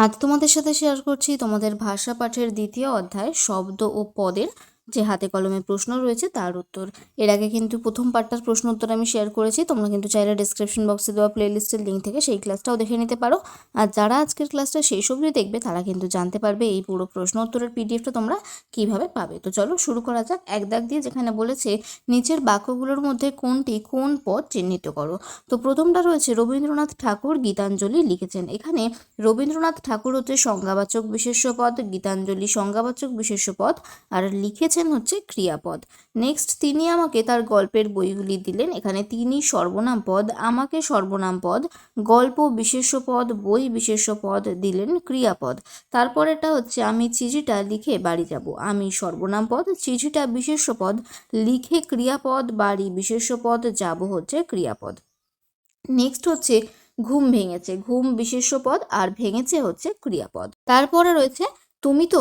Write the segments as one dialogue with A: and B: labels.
A: আজ তোমাদের সাথে শেয়ার করছি তোমাদের ভাষা পাঠের দ্বিতীয় অধ্যায় শব্দ ও পদের যে হাতে কলমে প্রশ্ন রয়েছে তার উত্তর। এর আগে কিন্তু প্রথম পার্টটার প্রশ্ন উত্তর আমি শেয়ার করেছি, তোমরা কিন্তু চাইলে ডেসক্রিপশন বক্সে দেওয়া প্লেলিস্টের লিঙ্ক থেকে সেই ক্লাসটাও দেখে নিতে পারো। আর যারা আজকের ক্লাসটা শেষ অবধি দেখবে তারা কিন্তু জানতে পারবে এই পুরো প্রশ্ন উত্তরের পিডিএফটা তোমরা কিভাবে পাবে। তো চলো শুরু করা যাক। এক দাগ দিয়ে যেখানে বলেছে নিচের বাক্যগুলোর মধ্যে কোনটি কোন পদ চিহ্নিত করো। তো প্রথমটা রয়েছে রবীন্দ্রনাথ ঠাকুর গীতাঞ্জলি লিখেছেন। এখানে রবীন্দ্রনাথ ঠাকুর হচ্ছে সংজ্ঞাবাচক বিশেষ্য পদ, গীতাঞ্জলি সংজ্ঞাবাচক বিশেষ্য পদ, আর লিখেছেন হচ্ছে ক্রিয়াপদ। নেক্সট, তিনি আমাকে তার গল্পের বইগুলি দিলেন। এখানে তিনি সর্বনাম পদ, আমাকে সর্বনাম পদ, গল্প বিশেষ্য পদ, বই বিশেষ্য পদ, দিলেন ক্রিয়াপদ। তারপরেটা হচ্ছে আমি চিঠিটা লিখে বাড়ি যাব। আমি সর্বনাম পদ, চিঠিটা বিশেষ্য পদ, লিখে ক্রিয়াপদ, বাড়ি বিশেষ্য পদ, যাব হচ্ছে ক্রিয়াপদ। নেক্সট হচ্ছে ঘুম ভেঙেছে, ঘুম বিশেষ্য পদ আর ভেঙেছে হচ্ছে ক্রিয়াপদ। তারপরে রয়েছে তুমি তো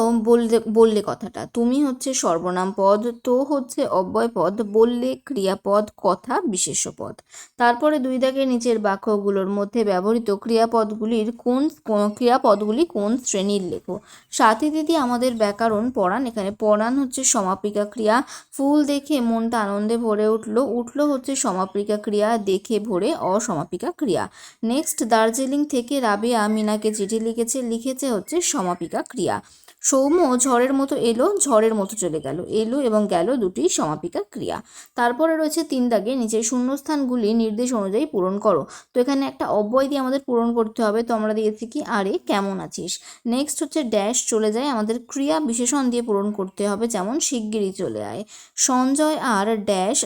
A: বললে কথাটা, তুমি হচ্ছে সর্বনাম পদ, তো হচ্ছে অব্যয় পদ, বললে ক্রিয়াপদ, কথা বিশেষ্য পদ। তারপরে দুই দাগের নিচের বাক্যগুলোর মধ্যে ব্যবহৃত ক্রিয়াপদগুলি কোন শ্রেণীর লেখো। সাথী দিদি আমাদের ব্যাকরণ পড়ান। এখানে পড়ান হচ্ছে সমাপিকা ক্রিয়া। ফুল দেখে মনটা আনন্দে ভরে উঠলো হচ্ছে সমাপিকা ক্রিয়া, দেখে ভরে অসমাপিকা ক্রিয়া। নেক্সট, দার্জিলিং থেকে রাবেয়া মিনাকে চিঠি লিখেছে হচ্ছে সমাপিকা ক্রিয়া। সৌম্য ঝড়ের মতো এলো, ঝড়ের মতো চলে গেল, এলো এবং গেল দুটি সমাপিকা ক্রিয়া। তারপরে রয়েছে তিন দাগে নিচে শূন্যস্থানগুলি নির্দেশ অনুযায়ী পূরণ করো। তো এখানে একটা অব্যয় দিয়ে আমাদের পূরণ করতে হবে। তো আমরা দিয়েছি কি, আরে কেমন আছিস। নেক্সট হচ্ছে ড্যাশ চলে যায়, আমাদের ক্রিয়া বিশেষণ দিয়ে পূরণ করতে হবে, যেমন শিগগিরই চলে আয়। সঞ্জয় আর ড্যাশ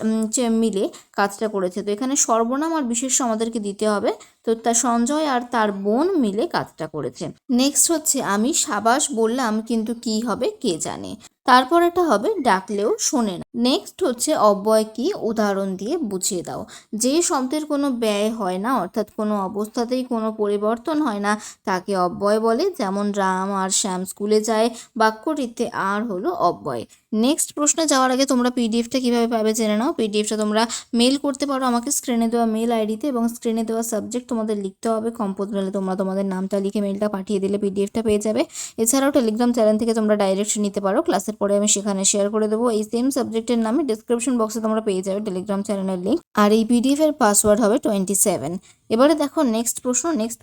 A: মিলে কাজটা করেছে। তো এখানে সর্বনাম আর বিশেষ্য আমাদেরকে দিতে হবে। তো তা সঞ্জয় আর তার বোন মিলে কাজটা করেছে। নেক্সট হচ্ছে আমি সাবাস বললাম কিন্তু কি হবে কে জানে। তারপর এটা হবে ডাকলেও শোনে না। নেক্সট হচ্ছে অব্যয় কি, উদাহরণ দিয়ে বুঝিয়ে দাও। যে শব্দের কোনো ব্যয় হয় না, অর্থাৎ কোনো অবস্থাতেই কোনো পরিবর্তন হয় না, তাকে অব্যয় বলে। যেমন রাম আর শ্যাম স্কুলে যায়, বাক্যটিতে আর হলো অব্যয়। নেক্সট প্রশ্নে যাওয়ার আগে তোমরা পিডিএফটা কীভাবে পাবে জেনে নাও। পিডিএফটা তোমরা মেল করতে পারো আমাকে স্ক্রিনে দেওয়া মেল আইডিতে, এবং স্ক্রিনে দেওয়া সাবজেক্ট তোমাদের লিখতে হবে কম্পোজ মেলে। তোমরা তোমাদের নামটা লিখে মেলটা পাঠিয়ে দিলে পিডিএফটা পেয়ে যাবে। এছাড়াও টেলিগ্রাম চ্যানেল থেকে তোমরা ডাইরেক্ট নিতে পারো। ক্লাসের পরে আমি সেখানে শেয়ার করে দেবো এই সেম সাবজেক্টের নামে। ডিসক্রিপশন বক্সে তোমরা পেয়ে যাবে টেলিগ্রাম চ্যানেলের লিঙ্ক। আর এই পিডিএফের পাসওয়ার্ড হবে 27। এবারে দেখো নেক্সট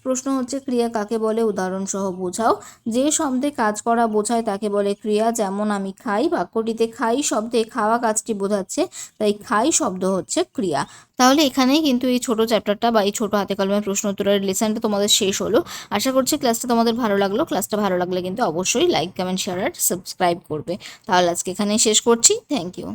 A: প্রশ্ন হচ্ছে ক্রিয়া কাকে বলে উদাহরণ সহ বোঝাও। যে শব্দে কাজ করা বোঝায় তাকে বলে ক্রিয়া। যেমন আমি খাই, বাক্যটিতে খাই শব্দে খাওয়া কাজটি বোঝাচ্ছে, তাই খাই শব্দ হচ্ছে ক্রিয়া। তাহলে এখানেই কিন্তু এই ছোট চ্যাপ্টারটা বা এই ছোট হাতে কলমে প্রশ্ন উত্তরের লেসনটা তোমাদের শেষ হলো। আশা করছি ক্লাসটা তোমাদের ভালো লাগলো। ক্লাসটা ভালো লাগলে কিন্তু অবশ্যই লাইক, কমেন্ট, শেয়ার আর সাবস্ক্রাইব করবে। তাহলে আজকে এখানেই শেষ করছি। Thank you.